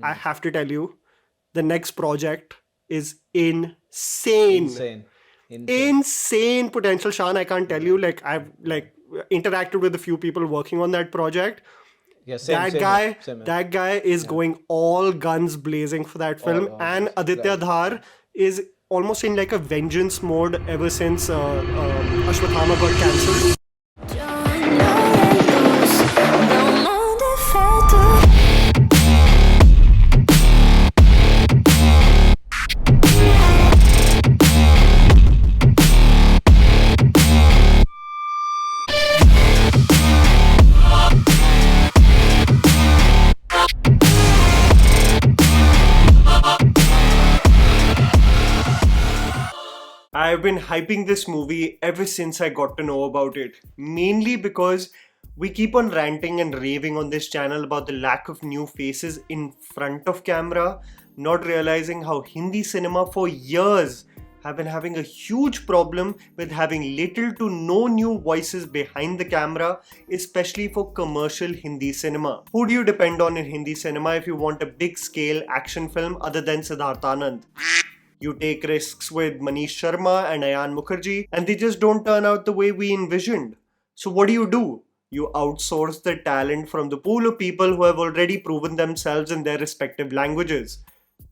I have to tell you, the next project is insane. Insane. Insane potential, Shan. I can't tell you. Like, I've interacted with a few people working on that project. Yeah, That same here. guy, Same here. that guy is going all guns blazing for that film, All and guns. Aditya Right. Dhar is almost in like a vengeance mode ever since Ashwathama got cancelled. I've been hyping this movie ever since I got to know about it. Mainly because we keep on ranting and raving on this channel about the lack of new faces in front of camera, not realizing how Hindi cinema for years have been having a huge problem with having little to no new voices behind the camera, especially for commercial Hindi cinema. Who do you depend on in Hindi cinema if you want a big scale action film other than Siddharth Anand? You take risks with Manish Sharma and Ayan Mukherjee, and they just don't turn out the way we envisioned. So, what do? You outsource the talent from the pool of people who have already proven themselves in their respective languages,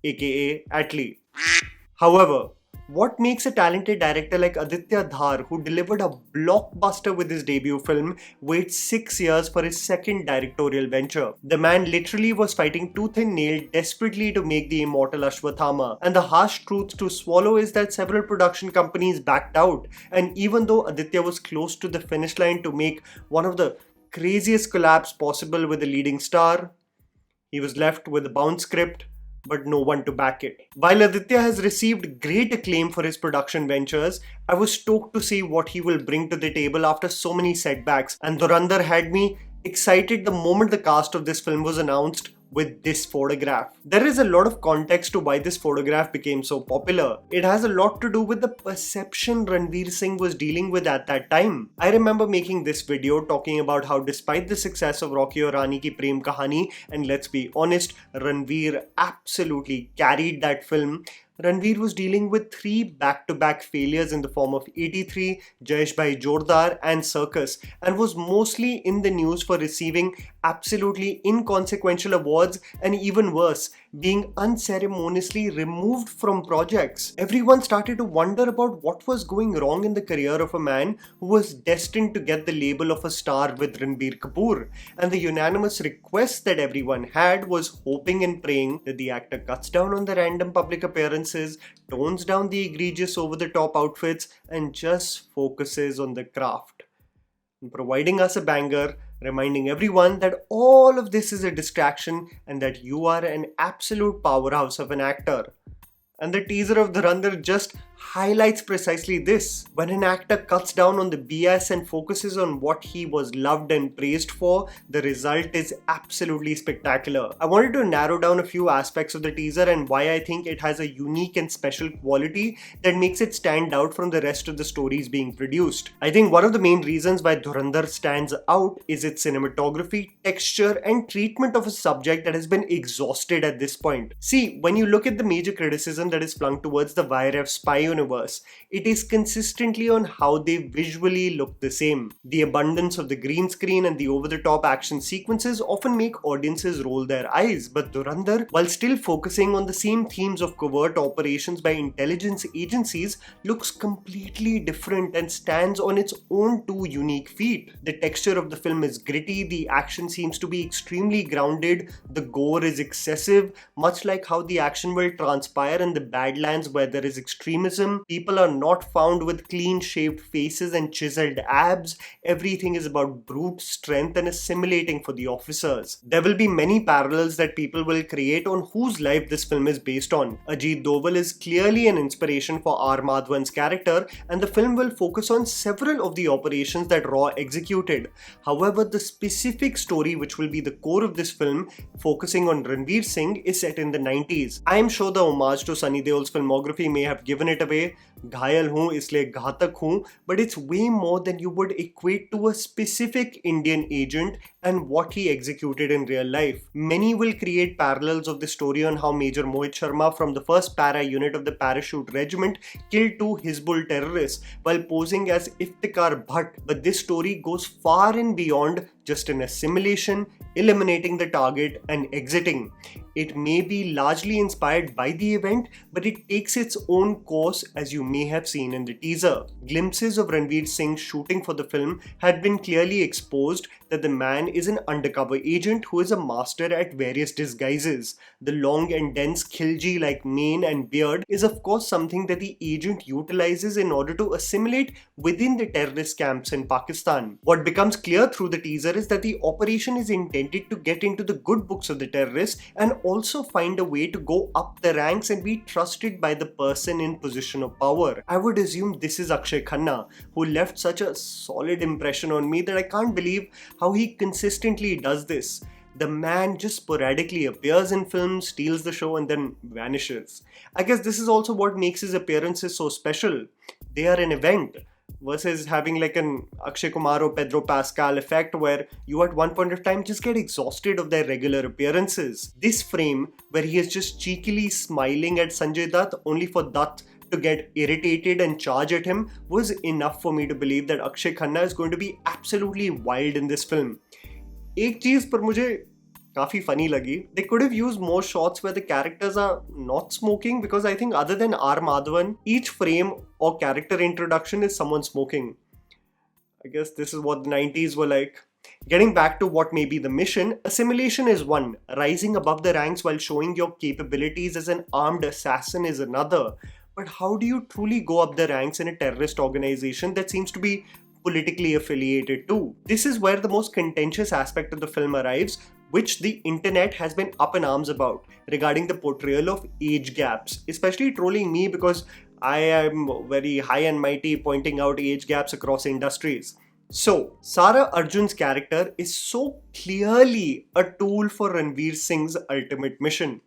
aka Atlee. However, what makes a talented director like Aditya Dhar, who delivered a blockbuster with his debut film, wait 6 years for his second directorial venture? The man literally was fighting tooth and nail desperately to make the immortal Ashwathama, and the harsh truth to swallow is that several production companies backed out, and even though Aditya was close to the finish line to make one of the craziest collabs possible with a leading star, he was left with a bound script but no one to back it. While Aditya has received great acclaim for his production ventures, I was stoked to see what he will bring to the table after so many setbacks, and Dhurandar had me excited the moment the cast of this film was announced with this photograph. There is a lot of context to why this photograph became so popular. It has a lot to do with the perception Ranveer Singh was dealing with at that time. I remember making this video talking about how despite the success of Rocky Aur Rani Ki Prem Kahani, and let's be honest, Ranveer absolutely carried that film, Ranveer was dealing with 3 back-to-back failures in the form of 83, Jayesh Bhai Jordar and Circus, and was mostly in the news for receiving absolutely inconsequential awards, and even worse, being unceremoniously removed from projects. Everyone started to wonder about what was going wrong in the career of a man who was destined to get the label of a star with Ranbir Kapoor, and the unanimous request that everyone had was hoping and praying that the actor cuts down on the random public appearances, tones down the egregious over-the-top outfits, and just focuses on the craft. Providing us a banger, reminding everyone that all of this is a distraction and that you are an absolute powerhouse of an actor. And the teaser of Dhurandar just highlights precisely this. When an actor cuts down on the BS and focuses on what he was loved and praised for, the result is absolutely spectacular. I wanted to narrow down a few aspects of the teaser and why I think it has a unique and special quality that makes it stand out from the rest of the stories being produced. I think one of the main reasons why Dhurandar stands out is its cinematography, texture, and treatment of a subject that has been exhausted at this point. See, when you look at the major criticism that is flung towards the YRF spy universe, it is consistently on how they visually look the same. The abundance of the green screen and the over-the-top action sequences often make audiences roll their eyes, but Dhurandar, while still focusing on the same themes of covert operations by intelligence agencies, looks completely different and stands on its own 2 unique feet. The texture of the film is gritty, the action seems to be extremely grounded, the gore is excessive, much like how the action will transpire in the Badlands where there is extremism. People are not found with clean-shaved faces and chiseled abs. Everything is about brute strength and assimilating for the officers. There will be many parallels that people will create on whose life this film is based on. Ajit Doval is clearly an inspiration for R. Madhavan's character, and the film will focus on several of the operations that Raw executed. However, the specific story which will be the core of this film, focusing on Ranveer Singh, is set in the 90s. I am sure the homage to Sunny Deol's filmography may have given it away, way, घायल हूँ इसलिए घातक हूँ, but it's way more than you would equate to a specific Indian agent and what he executed in real life. Many will create parallels of the story on how Major Mohit Sharma from the 1st Para unit of the Parachute Regiment killed 2 Hizbul terrorists while posing as Iftikhar Bhatt, but this story goes far and beyond just an assimilation, eliminating the target and exiting. It may be largely inspired by the event, but it takes its own course, as you may have seen in the teaser. Glimpses of Ranveer Singh shooting for the film had been clearly exposed that the man is an undercover agent who is a master at various disguises. The long and dense khilji-like mane and beard is of course something that the agent utilizes in order to assimilate within the terrorist camps in Pakistan. What becomes clear through the teaser is that the operation is intended to get into the good books of the terrorists and also find a way to go up the ranks and be trusted by the person in position of power. I would assume this is Akshaye Khanna, who left such a solid impression on me that I can't believe how he consistently does this. The man just sporadically appears in films, steals the show, and then vanishes. I guess this is also what makes his appearances so special. They are an event, versus having like an Akshay Kumar or Pedro Pascal effect where you at one point of time just get exhausted of their regular appearances. This frame where he is just cheekily smiling at Sanjay Dutt only for Dutt to get irritated and charge at him was enough for me to believe that Akshay Khanna is going to be absolutely wild in this film. एक चीज पर मुझे काफी funny लगी. They could have used more shots where the characters are not smoking, because I think other than R. Madhavan, each frame or character introduction is someone smoking. I guess this is what the 90s were like. Getting back to what may be the mission, assimilation is one. Rising above the ranks while showing your capabilities as an armed assassin is another. But how do you truly go up the ranks in a terrorist organization that seems to be politically affiliated too? This is where the most contentious aspect of the film arrives, which the internet has been up in arms about, regarding the portrayal of age gaps, especially trolling me because I am very high and mighty pointing out age gaps across industries. So, Sara Arjun's character is so clearly a tool for Ranveer Singh's ultimate mission.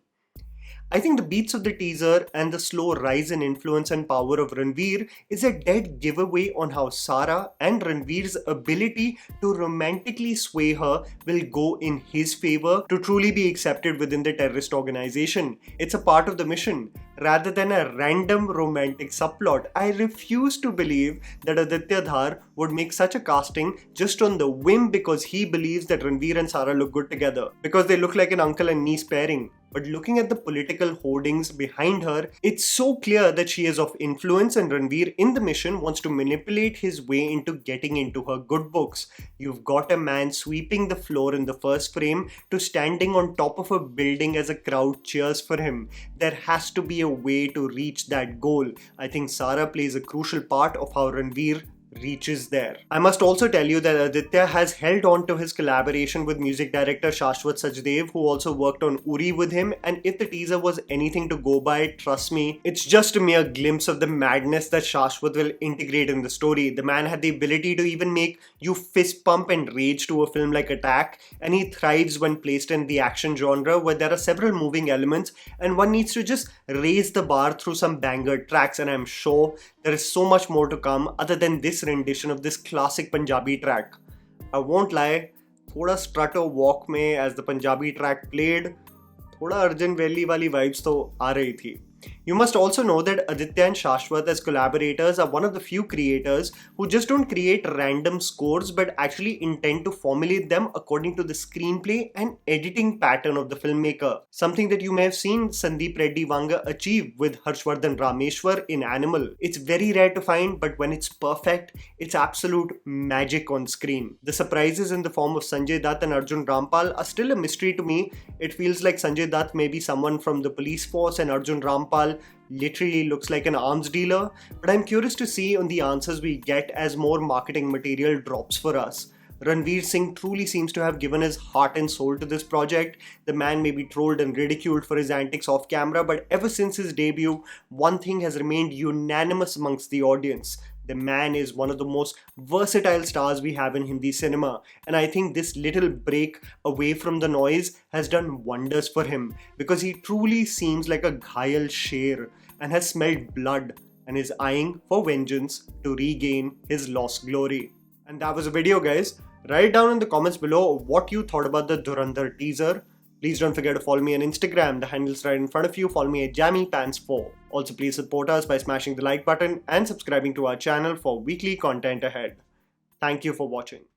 I think the beats of the teaser and the slow rise in influence and power of Ranveer is a dead giveaway on how Sara and Ranveer's ability to romantically sway her will go in his favor to truly be accepted within the terrorist organization. It's a part of the mission, rather than a random romantic subplot. I refuse to believe that Aditya Dhar would make such a casting just on the whim because he believes that Ranveer and Sara look good together, because they look like an uncle and niece pairing. But looking at the political hoardings behind her, it's so clear that she is of influence and Ranveer in the mission wants to manipulate his way into getting into her good books. You've got a man sweeping the floor in the first frame to standing on top of a building as a crowd cheers for him. There has to be a way to reach that goal. I think Sara plays a crucial part of how Ranveer reaches there. I must also tell you that Aditya has held on to his collaboration with music director Shashwat Sachdeva, who also worked on Uri with him, and if the teaser was anything to go by, trust me, it's just a mere glimpse of the madness that Shashwat will integrate in the story. The man had the ability to even make you fist pump and rage to a film like Attack, and he thrives when placed in the action genre where there are several moving elements and one needs to just raise the bar through some banger tracks, and I'm sure there is so much more to come other than this rendition of this classic Punjabi track. I won't lie, थोड़ा strut और walk में as the Punjabi track played, थोड़ा Arjun Velli वाली vibes तो आ रही थी. You must also know that Aditya and Shashwat as collaborators are one of the few creators who just don't create random scores but actually intend to formulate them according to the screenplay and editing pattern of the filmmaker. Something that you may have seen Sandeep Reddy Vanga achieve with Harshvardhan Rameshwar in Animal. It's very rare to find, but when it's perfect, it's absolute magic on screen. The surprises in the form of Sanjay Dutt and Arjun Rampal are still a mystery to me. It feels like Sanjay Dutt may be someone from the police force and Arjun Rampal literally looks like an arms dealer, but I'm curious to see on the answers we get as more marketing material drops for us. Ranveer Singh truly seems to have given his heart and soul to this project. The man may be trolled and ridiculed for his antics off camera, but ever since his debut, one thing has remained unanimous amongst the audience. The man is one of the most versatile stars we have in Hindi cinema, and I think this little break away from the noise has done wonders for him, because he truly seems like a ghayal sher and has smelled blood. and is eyeing for vengeance to regain his lost glory. And that was a video, guys. Write down in the comments below what you thought about the Dhurandar teaser. Please don't forget to follow me on Instagram. The handle's right in front of you. Follow me at JammyPants4. Also, please support us by smashing the like button and subscribing to our channel for weekly content ahead. Thank you for watching.